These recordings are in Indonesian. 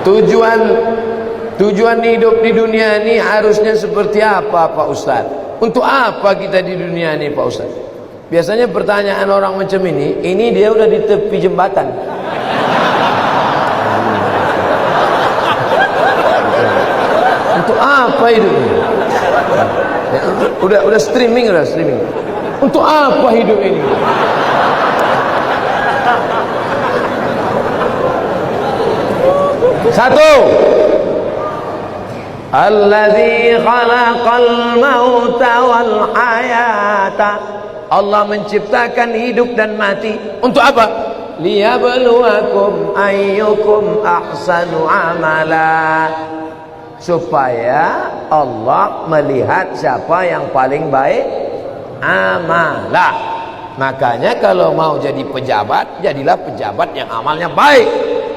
Tujuan hidup di dunia ini harusnya seperti apa Pak Ustaz? Untuk apa kita di dunia ini Pak Ustaz? Biasanya pertanyaan orang macam ini dia udah di tepi jembatan. Untuk apa hidup ini? Udah streaming. Untuk apa hidup ini? Satu, alladzi khalaqal mauta wal hayata. Allah menciptakan hidup dan mati. Untuk apa? Liyabluwakum ayyukum ahsanu amala. Supaya Allah melihat siapa yang paling baik amalah. Makanya kalau mau jadi pejabat, jadilah pejabat yang amalnya baik.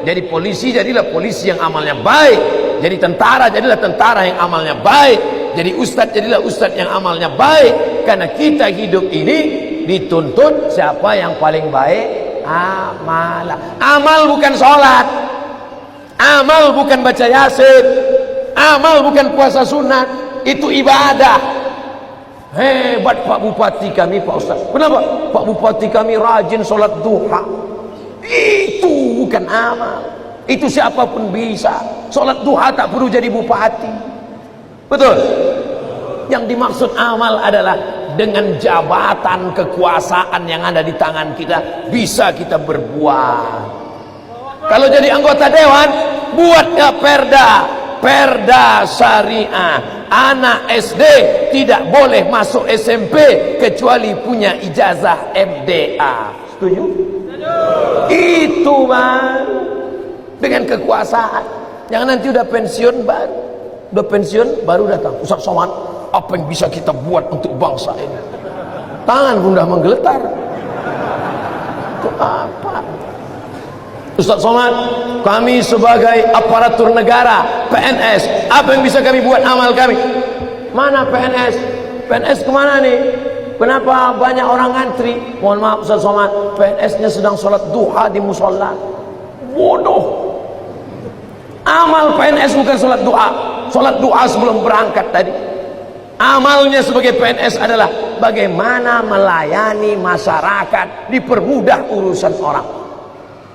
Jadi polisi, jadilah polisi yang amalnya baik. Jadi tentara, jadilah tentara yang amalnya baik. Jadi ustadz, jadilah ustadz yang amalnya baik. Karena kita hidup ini dituntut siapa yang paling baik amalah. Amal bukan sholat, amal bukan baca yasin, amal bukan puasa sunat. Itu ibadah. Hebat Pak Bupati kami Pak Ustaz. Kenapa? Pak Bupati kami rajin sholat duha. Itu bukan amal. Itu siapapun bisa. Sholat duha tak perlu jadi bupati. Betul? Yang dimaksud amal adalah dengan jabatan kekuasaan yang ada di tangan kita, bisa kita berbuat. Kalau jadi anggota dewan, buatnya perda syariah. Anak SD tidak boleh masuk SMP kecuali punya ijazah MDA. Setuju? Itu Bang. Dengan kekuasaan. Jangan nanti udah pensiun baru datang. Ustaz Somad, apa yang bisa kita buat untuk bangsa ini? Tangan pun dah menggeletar. Itu apa? Ustaz Somad, kami sebagai aparatur negara, PNS, apa yang bisa kami buat amal kami? Mana PNS? PNS kemana nih? Kenapa banyak orang ngantri? Mohon maaf Ustaz Somad, PNS-nya sedang sholat duha di musola. Bodoh. Amal PNS bukan sholat duha. Sholat duha sebelum berangkat tadi. Amalnya sebagai PNS adalah bagaimana melayani masyarakat, dipermudah urusan orang.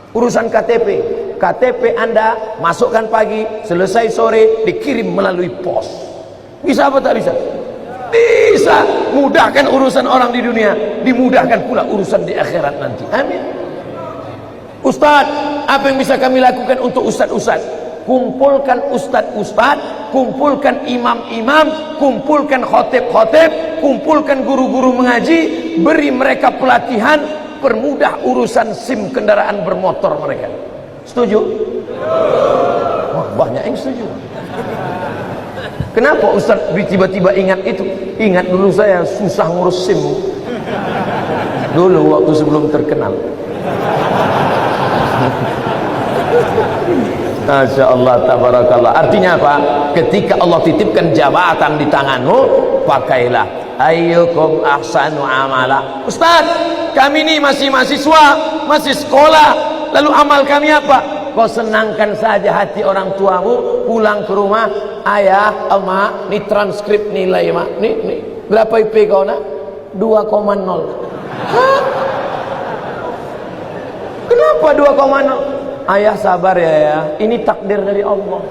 Urusan KTP Anda masukkan pagi, selesai sore, dikirim melalui pos. Bisa apa tak bisa? Bisa. Mudahkan urusan orang di dunia, dimudahkan pula urusan di akhirat nanti. Amin. Ustaz, apa yang bisa kami lakukan untuk ustaz-ustaz? Kumpulkan ustaz-ustaz, kumpulkan imam-imam, kumpulkan khotib-khotib, kumpulkan guru-guru mengaji, beri mereka pelatihan, permudah urusan SIM kendaraan bermotor mereka. Setuju? Wah, banyak yang setuju. Kenapa Ustaz tiba-tiba ingat itu? Ingat dulu saya susah ngurus SIM dulu waktu sebelum terkenal. Masya Allah, tabarakallah. Artinya apa? Ketika Allah titipkan jabatan di tanganmu, pakailah. Ayyukum ahsanu amala. Ustaz, kami ini masih mahasiswa, masih sekolah, lalu amal kami apa? Kau senangkan saja hati orang tuamu, pulang ke rumah, ayah, emak, ini transkrip nilai mak, nih, berapa IP kau nak? 2,0. Hah? Kenapa 2,0? Ayah sabar ya, ini takdir dari Allah.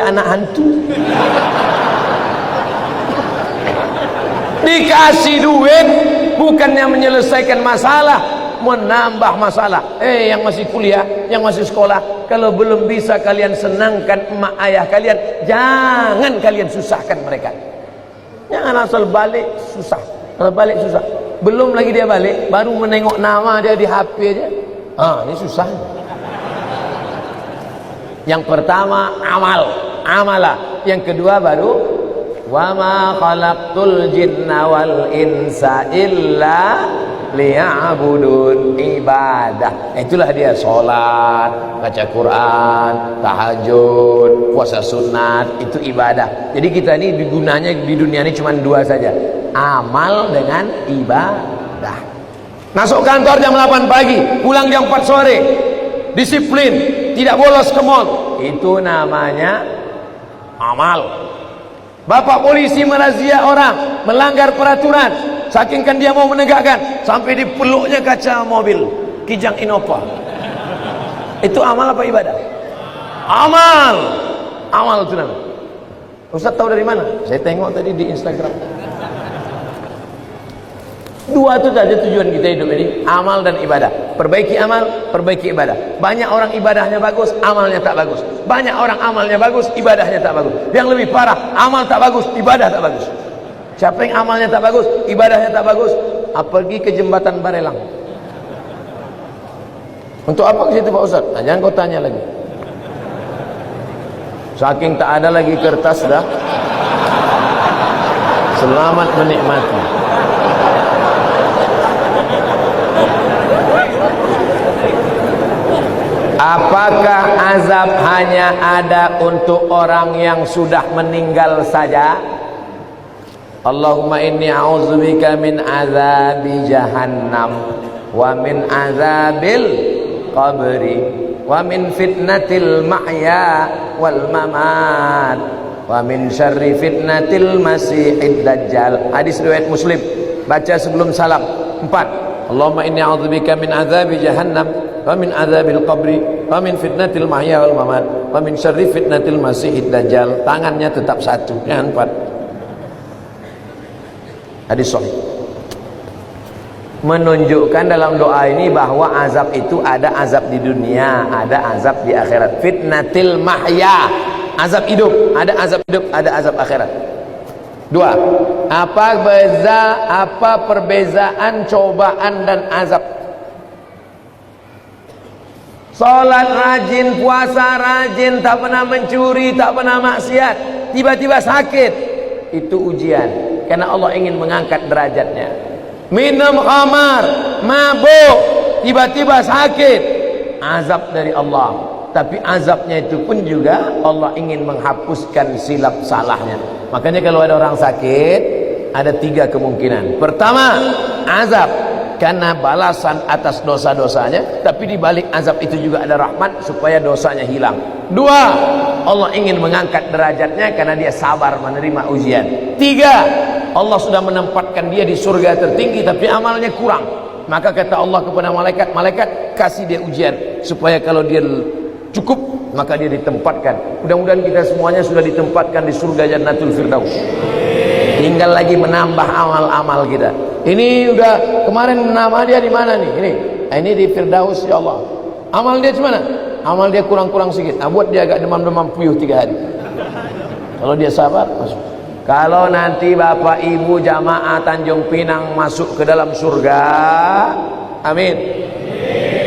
Anak hantu. Dikasih duit bukannya menyelesaikan masalah, menambah masalah. Yang masih kuliah, yang masih sekolah, kalau belum bisa kalian senangkan emak ayah kalian, jangan kalian susahkan mereka. Jangan asal balik susah. Kalau balik susah, belum lagi dia balik, baru menengok nama dia di HP aja. Ini susah. Yang pertama amalah. Yang kedua baru wa ma khalaqtul jinna wal insa illa liya'budun, ibadah. Itulah dia sholat, baca Quran, tahajud, puasa sunat, itu ibadah. Jadi kita ini gunanya di dunia ini cuma dua saja, amal dengan ibadah. Masuk kantor jam 8 pagi, pulang jam 4 sore. disiplin, tidak bolos ke mall. Itu namanya amal. Bapak polisi merazia orang melanggar peraturan, saking kan dia mau menegakkan, sampai dipeluknya kaca mobil Kijang Innova. Itu amal apa ibadah? Amal. Amal itu namanya. Ustaz tahu dari mana? Saya tengok tadi di Instagram. Dua itu saja tujuan kita hidup ini, amal dan ibadah. Perbaiki amal, perbaiki ibadah. Banyak orang ibadahnya bagus, amalnya tak bagus. Banyak orang amalnya bagus, ibadahnya tak bagus. Yang lebih parah, amal tak bagus, ibadah tak bagus. Siapa yang amalnya tak bagus, ibadahnya tak bagus, pergi ke jembatan Barelang. Untuk apa ke situ Pak Ustaz? Nah, jangan kau tanya lagi. Saking tak ada lagi kertas dah. Selamat menikmati. Apakah azab hanya ada untuk orang yang sudah meninggal saja? Allahumma inni a'udzubika min azabi jahannam wa min azabil qabri wa min fitnatil mahya wal mamat wa min syarri fitnatil masihid dajjal. Hadis riwayat Muslim. Baca sebelum salam. 4. Allahumma inni a'udzubika min azabi jahannam wa min azabil qabri wa min fitnatil mahya wal mamat wa min syarri fitnatil masihid dajjal. Tangannya tetap satu, jangan 4. Hadis sahih. Menunjukkan dalam doa ini bahwa azab itu ada azab di dunia, ada azab di akhirat. Fitnatil mahya, azab hidup, ada azab hidup, ada azab akhirat. 2. Apa perbezaan cobaan dan azab? Salat rajin, puasa rajin, tak pernah mencuri, tak pernah maksiat, tiba-tiba sakit, itu ujian, karena Allah ingin mengangkat derajatnya. Minum khamar, mabuk, tiba-tiba sakit, azab dari Allah. Tapi azabnya itu pun juga Allah ingin menghapuskan silap salahnya. Makanya kalau ada orang sakit, ada 3 kemungkinan. Pertama, azab karena balasan atas dosa-dosanya, tapi di balik azab itu juga ada rahmat supaya dosanya hilang. 2, Allah ingin mengangkat derajatnya karena dia sabar menerima ujian. 3, Allah sudah menempatkan dia di surga tertinggi tapi amalnya kurang. Maka kata Allah kepada malaikat, malaikat kasih dia ujian supaya kalau dia cukup maka dia ditempatkan. Mudah-mudahan kita semuanya sudah ditempatkan di surga Jannatul Firdaus. Tinggal lagi menambah amal-amal kita. Ini udah kemarin nama dia di mana nih? Ini di Firdaus ya Allah. Amal dia gimana? Amal dia kurang-kurang sedikit. Nah, buat dia agak demam-demam puyuh 3 hari. Kalau dia sabar masuk. Kalau nanti Bapak Ibu jamaah Tanjung Pinang masuk ke dalam surga, amin.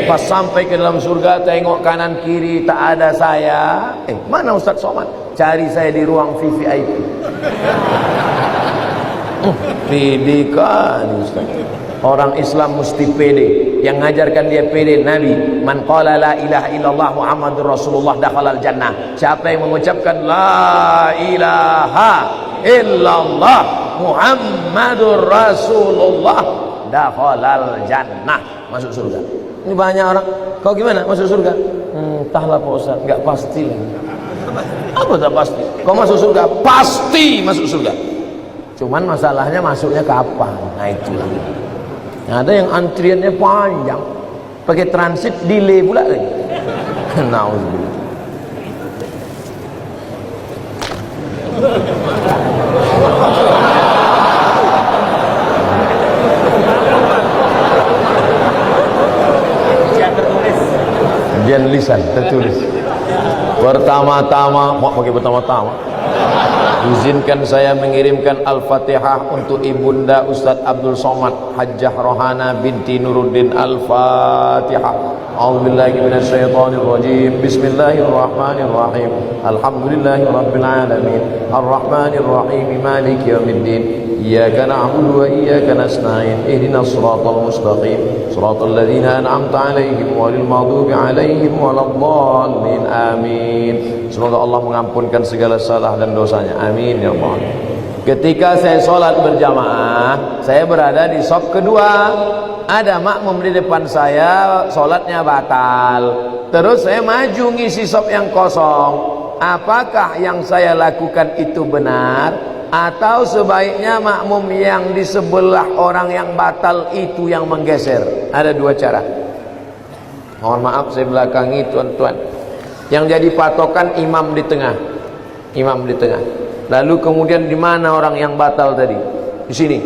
Pas sampai ke dalam surga, tengok kanan kiri tak ada saya. Mana Ustaz Somad? Cari saya di ruang VVIP. Pede kan Ustaz. Orang Islam mesti pede. Yang ngajarkan dia pede Nabi, man qala la ilaha illallah Muhammadur Rasulullah dakhalal jannah. Siapa yang mengucapkan la ilaha illallah Muhammadur Rasulullah dakhalal jannah, masuk surga. Ini banyak orang, kau gimana masuk surga? Entahlah Pak Ustaz, enggak pasti lah. Apa tak pasti? Kau masuk surga, pasti masuk surga. Cuman masalahnya masuknya kapan? Nah itulah. Nah, ada yang antriannya panjang, pakai transit delay pula lagi. Nauzubillah. Ujian lisan tertulis. Pertama-tama, mau pakai pertama-tama. Izinkan saya mengirimkan Al-Fatihah untuk Ibunda Ustadz Abdul Somad Hajjah Rohana binti Nuruddin. Al-Fatihah. A'udzubillahi minasyaitonir rajim. Bismillahirrahmanirrahim. Alhamdulillahi rabbil alamin. Arrahmanir rahim. Maliki yaumiddin. Iyyaka na'budu wa iyyaka nasta'in. Ihdinas siratal mustaqim. Siratal ladzina an'amta 'alaihim ghairil maghdubi 'alaihim waladdallin. Amin. Semoga Allah mengampunkan segala salah dan dosanya. Amin ya Allah. Ketika saya sholat berjamaah, saya berada di saf kedua. ada makmum di depan saya, sholatnya batal. Terus saya maju ngisi sop yang kosong. Apakah yang saya lakukan itu benar? Atau sebaiknya makmum yang di sebelah orang yang batal itu yang menggeser? Ada dua cara. Mohon maaf saya belakangi tuan-tuan. Yang jadi patokan imam di tengah. Imam di tengah. Lalu kemudian di mana orang yang batal tadi? Di sini.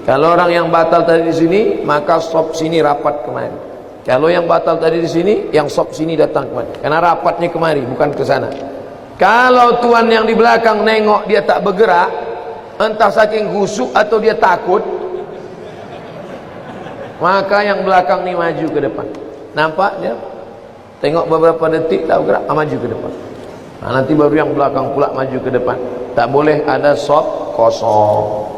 Kalau orang yang batal tadi di sini, maka sop sini rapat kemari. Kalau yang batal tadi di sini, yang sop sini datang kemari. Karena rapatnya kemari, bukan ke sana. Kalau tuan yang di belakang nengok dia tak bergerak, entah saking khusyuk atau dia takut, maka yang belakang ni maju ke depan. Nampak dia? Tengok beberapa detik tak bergerak, maju ke depan. Nah, nanti baru yang belakang pula maju ke depan. Tak boleh ada sop kosong.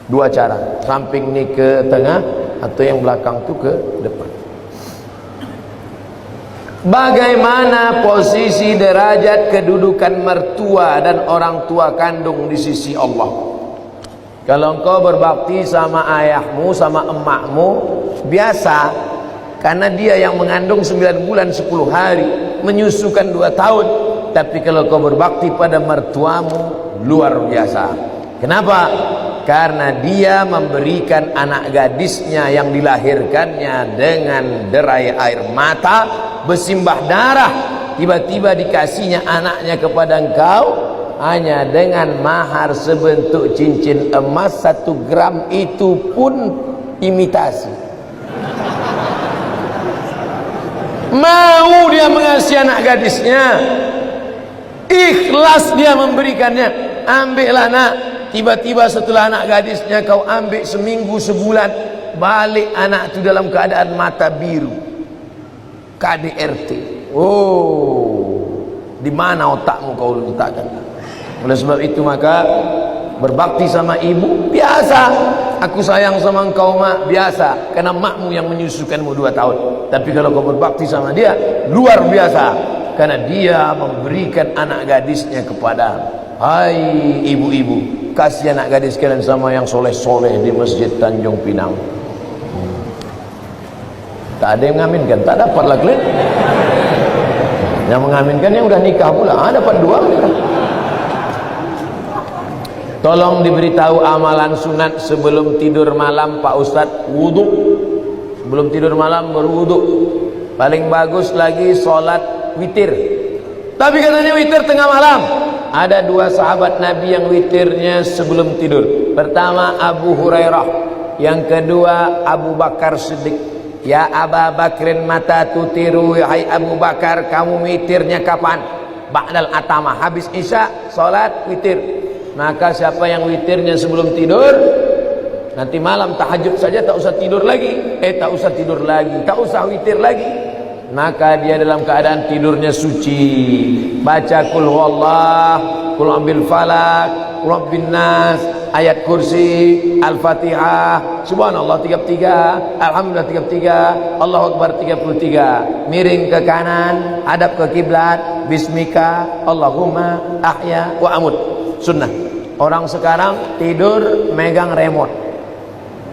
Dua cara, samping ni ke tengah atau yang belakang tu ke depan. Bagaimana posisi derajat kedudukan mertua dan orang tua kandung di sisi Allah? Kalau engkau berbakti sama ayahmu, sama emakmu, biasa, karena dia yang mengandung 9 bulan 10 hari, menyusukan 2 tahun. Tapi kalau kau berbakti pada mertuamu, luar biasa. Kenapa? Karena dia memberikan anak gadisnya yang dilahirkannya dengan derai air mata, bersimbah darah, tiba-tiba dikasihnya anaknya kepada engkau hanya dengan mahar sebentuk cincin emas 1 gram, itu pun imitasi. Mau dia mengasihi anak gadisnya, ikhlas dia memberikannya. Ambillah nak. Tiba-tiba setelah anak gadisnya kau ambil seminggu sebulan, balik anak itu dalam keadaan mata biru, KDRT. Oh, di mana otakmu kau letakkan? Oleh sebab itu maka berbakti sama ibu biasa. Aku sayang sama engkau mak, biasa, karena makmu yang menyusukanmu 2 tahun. Tapi kalau kau berbakti sama dia, luar biasa, karena dia memberikan anak gadisnya kepada. Hai ibu-ibu, kasih anak gadis kalian sama yang soleh-soleh di Masjid Tanjung Pinang. Tak ada yang mengaminkan, tak dapatlah kalian. Yang mengaminkan yang udah nikah pula, dapat 2. Tolong diberitahu amalan sunat sebelum tidur malam Pak Ustadz. Wudhu sebelum tidur malam, berwudhu. Paling bagus lagi sholat witir. Tapi katanya witir tengah malam. Ada 2 sahabat Nabi yang witirnya sebelum tidur. Pertama Abu Hurairah, yang kedua Abu Bakar Siddiq. Ya Aba Bakrin mata tutiru, hai Abu Bakar, kamu witirnya kapan? Ba'dal atama, habis isya salat witir. Maka siapa yang witirnya sebelum tidur, nanti malam tahajud saja tak usah tidur lagi. Tak usah tidur lagi, tak usah witir lagi. Maka dia dalam keadaan tidurnya suci, baca kul huwallah, kul ambil falak, kul rabbin nas, ayat kursi, al-fatihah, subhanallah 33, alhamdulillah 33, Allahu akbar 33, miring ke kanan, hadap ke kiblat, bismika Allahumma ahya wa amut. Sunnah. Orang sekarang tidur megang remote.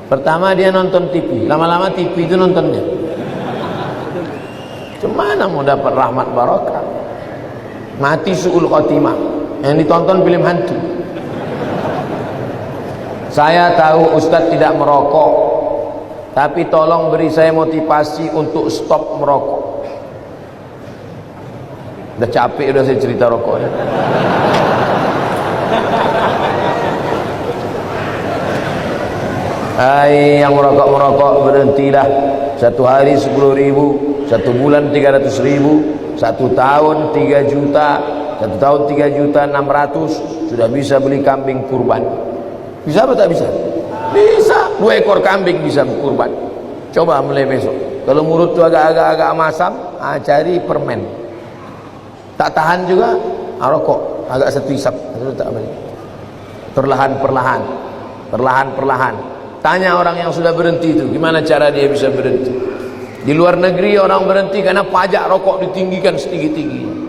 Pertama dia nonton TV, lama-lama TV itu nontonnya. Kemana mau dapat rahmat barakah? Mati su'ul khotimah. Yang ditonton film hantu. Saya tahu Ustadz tidak merokok, tapi tolong beri saya motivasi untuk stop merokok. Udah capek udah saya cerita rokoknya. Hai yang merokok-merokok, berhentilah. 1 hari 10.000, 1 bulan 300.000, 1 tahun 3 juta, 1 tahun 3.600.000, sudah bisa beli kambing kurban. Bisa apa tak bisa? Bisa. 2 ekor kambing bisa kurban. Coba mulai besok. Kalau mulut tu agak-agak masam, cari permen. Tak tahan juga, rokok. Agak 1 isap. Perlahan-perlahan. Perlahan-perlahan. Tanya orang yang sudah berhenti itu, gimana cara dia bisa berhenti. Di luar negeri orang berhenti karena pajak rokok ditinggikan setinggi-tingginya.